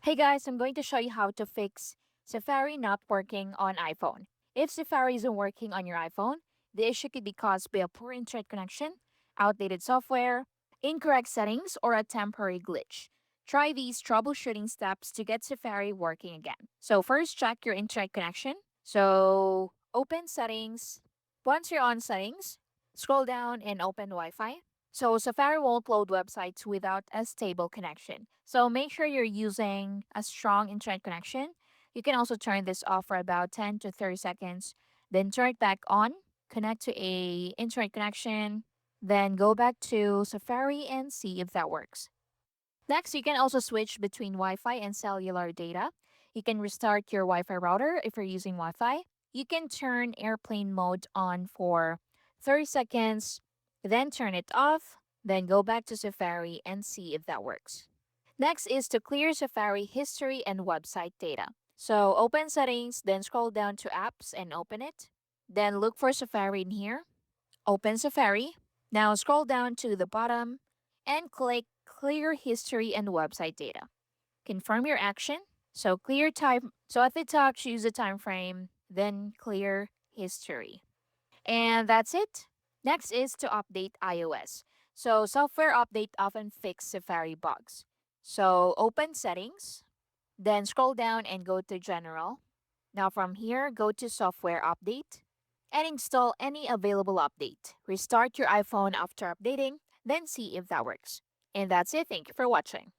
Hey guys, I'm going to show you how to fix Safari not working on iPhone. If Safari isn't working on your iPhone, the issue could be caused by a poor internet connection, outdated software, incorrect settings, or a temporary glitch. Try these troubleshooting steps to get Safari working again. So first, check your internet connection. So open settings. Once you're on settings, scroll down and open Wi-Fi. So Safari won't load websites without a stable connection. So make sure you're using a strong internet connection. You can also turn this off for about 10 to 30 seconds, then turn it back on, connect to a internet connection, then go back to Safari and see if that works. Next, you can also switch between Wi-Fi and cellular data. You can restart your Wi-Fi router if you're using Wi-Fi. You can turn airplane mode on for 30 seconds, then turn it off, then go back to Safari and see if that works. Next is to clear Safari history and website data. So open settings, then scroll down to apps and open it. Then look for Safari in here. Open Safari. Now scroll down to the bottom and click Clear History and Website Data. Confirm your action. So clear time. So at the top, choose the time frame, then clear history. And that's it. Next is to update iOS. So software update often fix Safari bugs. So open settings, then scroll down and go to general. Now from here, go to software update and install any available update. Restart your iPhone after updating, then see if that works. And that's it. Thank you for watching.